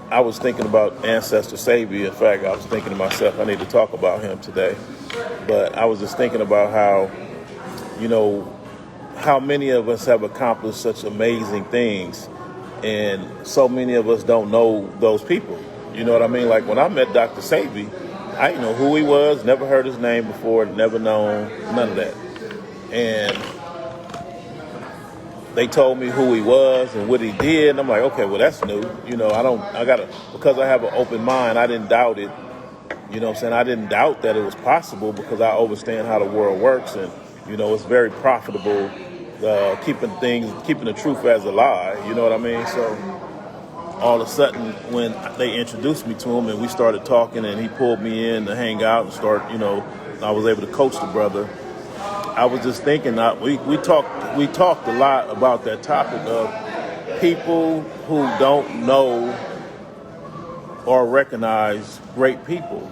I was thinking about Ancestor Sebi. In fact, I was thinking to myself, I need to talk about him today. But I was just thinking about how, you know, how many of us have accomplished such amazing things, and so many of us don't know those people. You know what I mean? Like when I met Dr. Sebi, I didn't know who he was, never heard his name before, never known none of that. And they told me who he was and what he did, and I'm like, okay, well, that's new. Because I have an open mind, I didn't doubt it. You know what I'm saying? I didn't doubt that it was possible because I understand how the world works, and, it's very profitable keeping the truth as a lie. You know what I mean? So all of a sudden, when they introduced me to him and we started talking and he pulled me in to hang out and I was able to coach the brother. I was just thinking, we talked a lot about that topic of people who don't know or recognize great people.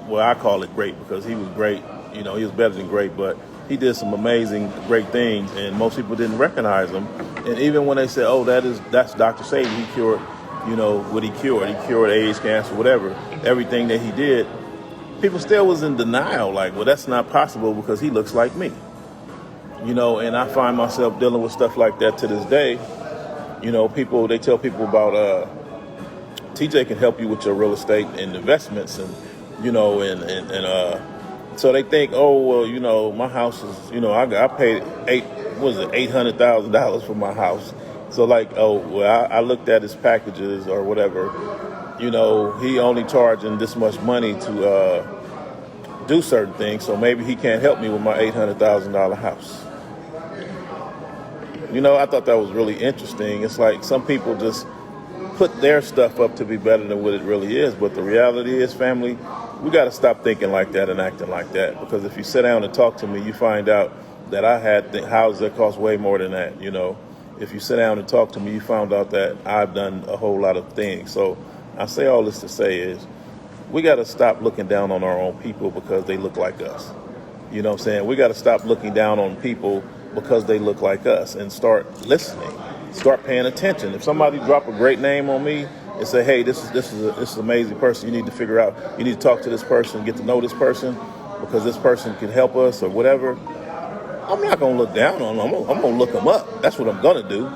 Well, I call it great because he was great. He was better than great, but he did some amazing, great things, and most people didn't recognize him. And even when they said, "Oh, that's Dr. Sebi, he cured, what he cured. He cured AIDS, cancer, whatever, everything that he did," people still was in denial, like, well, that's not possible because he looks like me. And I find myself dealing with stuff like that to this day. They tell people about TJ can help you with your real estate and investments, and so they think, oh, well, my house is, I paid $800,000 for my house. So like, oh, well, I looked at his packages or whatever. He only charging this much money to do certain things, so maybe he can't help me with my $800,000 house. I thought that was really interesting. It's like some people just put their stuff up to be better than what it really is. But the reality is, family, we got to stop thinking like that and acting like that. Because if you sit down and talk to me, you find out that I had houses that cost way more than that. If you sit down and talk to me, you found out that I've done a whole lot of things. So I say all this to say is, we got to stop looking down on our own people because they look like us. You know what I'm saying? We got to stop looking down on people because they look like us and start listening, start paying attention. If somebody drop a great name on me and say, hey, this is an amazing person, you need to figure out, you need to talk to this person, get to know this person because this person can help us or whatever, I'm not going to look down on them. I'm going to look them up. That's what I'm going to do.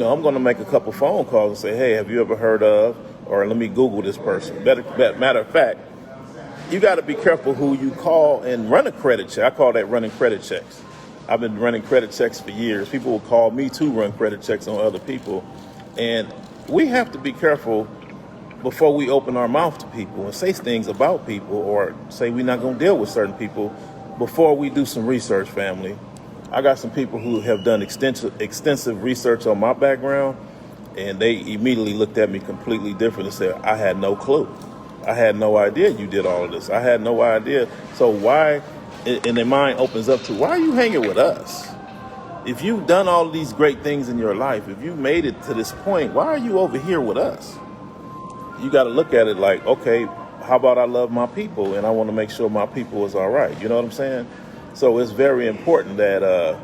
I'm going to make a couple phone calls and say, hey, have you ever heard of, or let me Google this person. Matter of fact, you got to be careful who you call and run a credit check. I call that running credit checks. I've been running credit checks for years. People will call me to run credit checks on other people. And we have to be careful before we open our mouth to people and say things about people or say we're not going to deal with certain people before we do some research, family. I got some people who have done extensive research on my background, and they immediately looked at me completely different and said, I had no clue. I had no idea you did all of this. I had no idea. So why, and their mind opens up to, why are you hanging with us? If you've done all of these great things in your life, if you made it to this point, why are you over here with us? You got to look at it like, okay, how about I love my people and I want to make sure my people is all right. You know what I'm saying? So it's very important that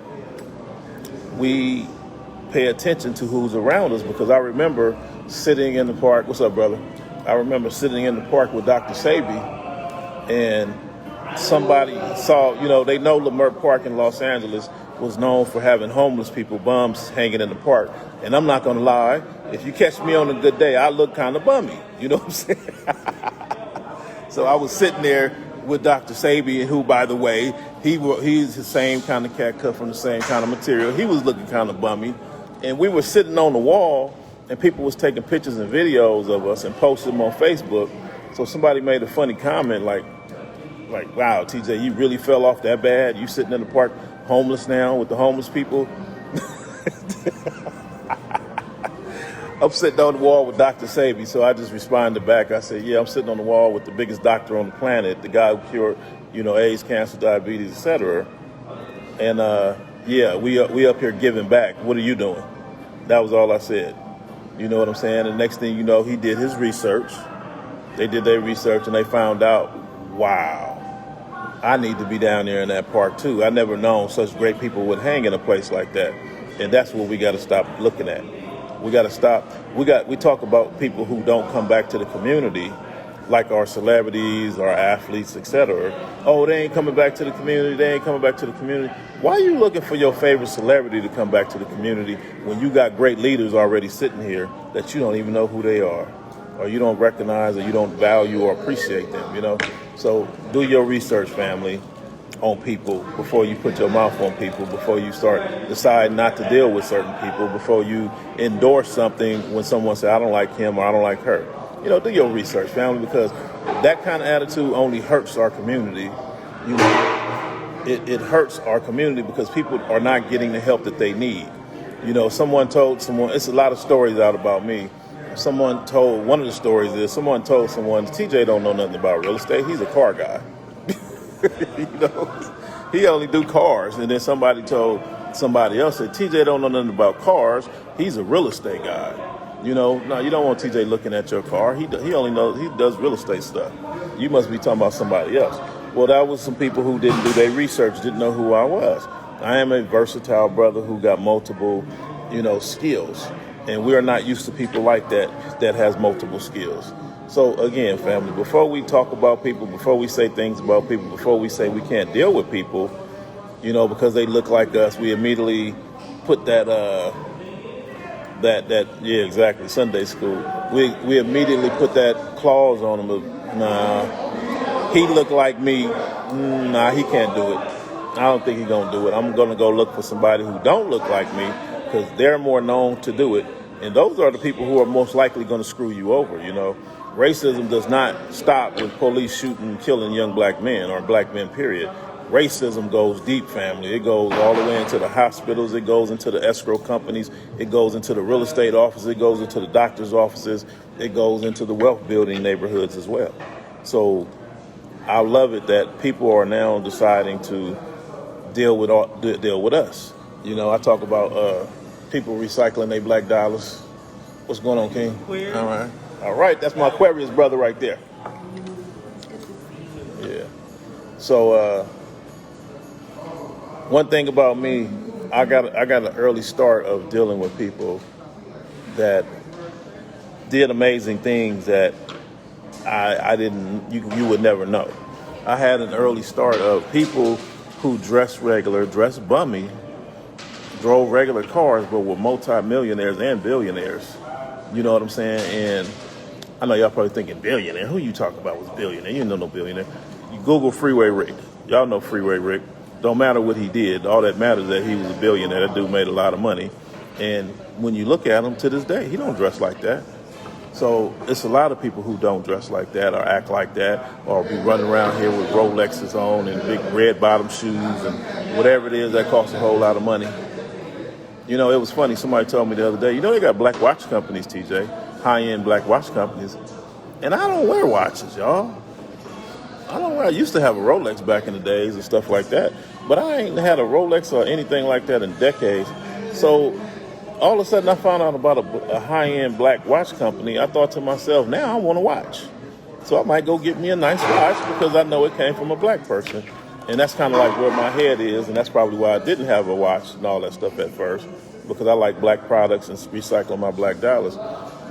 we pay attention to who's around us, because I remember sitting in the park. What's up, brother? I remember sitting in the park with Dr. Sebi, and somebody saw, they know Leimert Park in Los Angeles was known for having homeless people, bums, hanging in the park. And I'm not going to lie, if you catch me on a good day, I look kind of bummy. You know what I'm saying? So I was sitting there with Dr. Sebi, who, by the way, he's the same kind of cat cut from the same kind of material. He was looking kind of bummy. And we were sitting on the wall, and people was taking pictures and videos of us and posting them on Facebook. So somebody made a funny comment like, wow, TJ, you really fell off that bad? You sitting in the park homeless now with the homeless people? I'm sitting on the wall with Dr. Sebi, so I just responded back. I said, yeah, I'm sitting on the wall with the biggest doctor on the planet, the guy who cured, AIDS, cancer, diabetes, etc. And yeah, we up here giving back. What are you doing? That was all I said. You know what I'm saying? And next thing you know, he did his research. They did their research, and they found out, wow, I need to be down there in that park too. I never known such great people would hang in a place like that. And that's what we got to stop looking at. We got to stop. We talk about people who don't come back to the community, like our celebrities, our athletes, etc. Oh, they ain't coming back to the community. They ain't coming back to the community. Why are you looking for your favorite celebrity to come back to the community when you got great leaders already sitting here that you don't even know who they are, or you don't recognize, or you don't value or appreciate them, you know? So do your research, family, on people before you put your mouth on people, before you start deciding not to deal with certain people, before you endorse something when someone says, I don't like him or I don't like her. You know, do your research, family, because that kind of attitude only hurts our community. You know, it hurts our community because people are not getting the help that they need. You know, someone told someone, it's a lot of stories out about me. One of the stories is someone told someone, TJ don't know nothing about real estate. He's a car guy. You know, he only do cars. And then somebody told somebody else that TJ don't know nothing about cars. He's a real estate guy. You know, no, you don't want TJ looking at your car. He only knows, he does real estate stuff. You must be talking about somebody else. Well, that was some people who didn't do their research, didn't know who I was. I am a versatile brother who got multiple, you know, skills. And we are not used to people like that has multiple skills. So again, family, before we talk about people, before we say things about people, before we say we can't deal with people, you know, because they look like us, we immediately put that yeah, exactly, Sunday school. We immediately put that clause on him of, nah, he look like me, nah, he can't do it. I don't think he's gonna do it. I'm gonna go look for somebody who don't look like me because they're more known to do it. And those are the people who are most likely gonna screw you over, you know. Racism does not stop with police shooting and killing young black men or black men, period. Racism goes deep, family. It goes all the way into the hospitals. It goes into the escrow companies. It goes into the real estate offices. It goes into the doctor's offices. It goes into the wealth building neighborhoods as well. So I love it that people are now deciding to deal with us. You know, I talk about people recycling their black dollars. What's going on, King? Weird. All right. That's my Aquarius brother right there. Yeah. So one thing about me, I got an early start of dealing with people that did amazing things that I didn't. You would never know. I had an early start of people who dressed regular, dressed bummy, drove regular cars, but were multi-millionaires and billionaires. You know what I'm saying? And I know y'all probably thinking billionaire. Who you talking about was billionaire? You know no billionaire. You Google Freeway Rick. Y'all know Freeway Rick. Don't matter what he did. All that matters is that he was a billionaire. That dude made a lot of money. And when you look at him to this day, he don't dress like that. So it's a lot of people who don't dress like that or act like that or be running around here with Rolexes on and big red bottom shoes and whatever it is that costs a whole lot of money. You know, it was funny. Somebody told me the other day, you know, they got black watch companies, TJ, high-end black watch companies. And I don't wear watches, y'all. I used to have a Rolex back in the days and stuff like that, but I ain't had a Rolex or anything like that in decades. So all of a sudden I found out about a high-end black watch company. I thought to myself, now I want a watch. So I might go get me a nice watch because I know it came from a black person. And that's kind of like where my head is, and that's probably why I didn't have a watch and all that stuff at first, because I like black products and recycle my black dollars.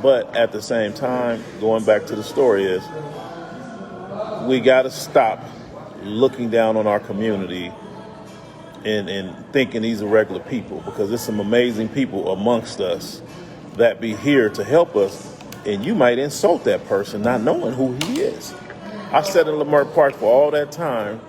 But at the same time, going back to the story is, we got to stop looking down on our community and thinking these are regular people, because there's some amazing people amongst us that be here to help us, and you might insult that person not knowing who he is. I sat in Lamert Park for all that time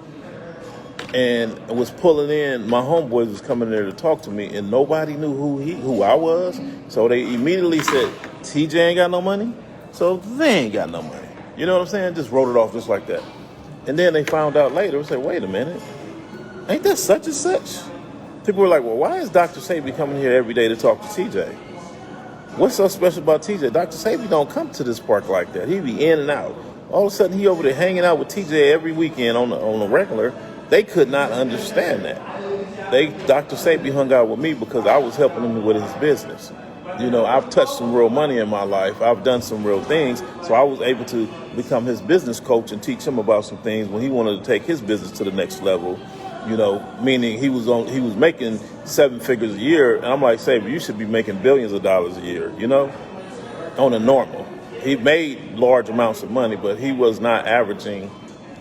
and was pulling in. My homeboys was coming there to talk to me, and nobody knew who I was. So they immediately said, TJ ain't got no money, so they ain't got no money. You know what I'm saying? Just wrote it off just like that. And then they found out later and said, wait a minute, ain't that such and such? People were like, well, why is Dr. Sebi coming here every day to talk to TJ? What's so special about TJ? Dr. Sebi don't come to this park like that. He be in and out. All of a sudden, he over there hanging out with TJ every weekend on the regular. They could not understand that. Dr. Sebi hung out with me because I was helping him with his business. You know, I've touched some real money in my life. I've done some real things. So I was able to become his business coach and teach him about some things when he wanted to take his business to the next level. Meaning he was making 7 figures a year, and I'm like, Sebi, you should be making billions of dollars a year, on a normal. He made large amounts of money, but he was not averaging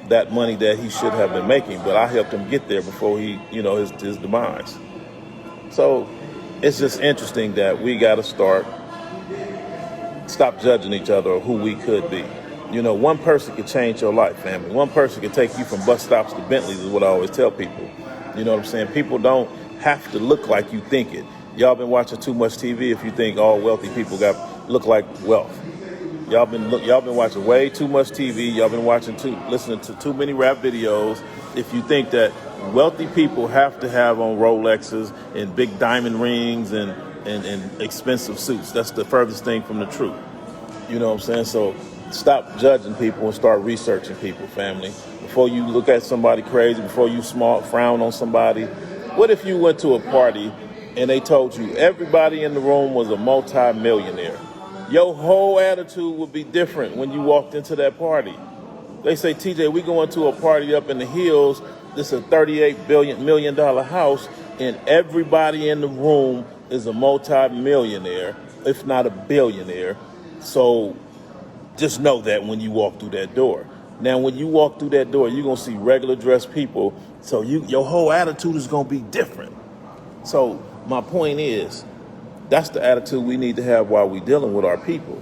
that money that he should have been making. But I helped him get there before he, his demise. So it's just interesting that we got to stop judging each other or who we could be. One person could change your life, family. One person could take you from bus stops to Bentleys is what I always tell people. You know what I'm saying? People don't have to look like you think it. Y'all been watching too much TV if you think all wealthy people look like wealth. Y'all been watching way too much TV. Y'all been listening to too many rap videos. If you think that wealthy people have to have on Rolexes and big diamond rings and expensive suits, that's the furthest thing from the truth. You know what I'm saying? So stop judging people and start researching people, family. Before you look at somebody crazy, before you frown on somebody. What if you went to a party and they told you everybody in the room was a multi-millionaire? Your whole attitude would be different when you walked into that party. They say, TJ, we going to a party up in the hills. This is a $38 million house, and everybody in the room is a multi-millionaire, if not a billionaire. So just know that when you walk through that door. Now, when you walk through that door, you're going to see regular dressed people. So your whole attitude is going to be different. So my point is, that's the attitude we need to have while we're dealing with our people,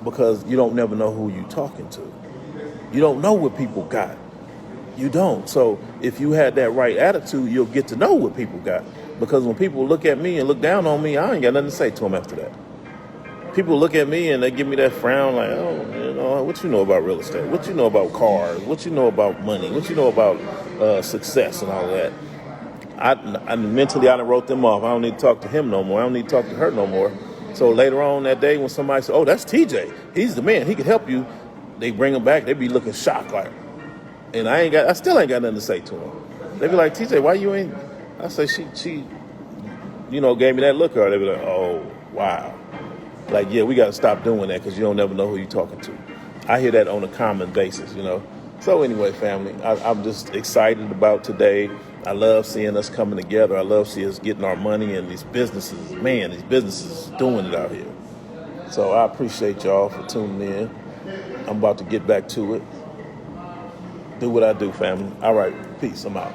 because you don't never know who you're talking to. You don't know what people got. You don't. So if you had that right attitude, you'll get to know what people got. Because when people look at me and look down on me, I ain't got nothing to say to them after that. People look at me and they give me that frown like, what you know about real estate? What you know about cars? What you know about money? What you know about success and all of that? I mentally, I done wrote them off. I don't need to talk to him no more. I don't need to talk to her no more. So later on that day when somebody says, oh, that's TJ. He's the man. He can help you. They bring him back. They be looking shocked like, and I still ain't got nothing to say to him. They be like, TJ, why you ain't? I say, she gave me that look at her. They be like, oh, wow. Like, yeah, we got to stop doing that because you don't never know who you're talking to. I hear that on a common basis, So anyway, family, I'm just excited about today. I love seeing us coming together. I love seeing us getting our money, and these businesses is doing it out here. So I appreciate y'all for tuning in. I'm about to get back to it. Do what I do, family. All right, peace. I'm out.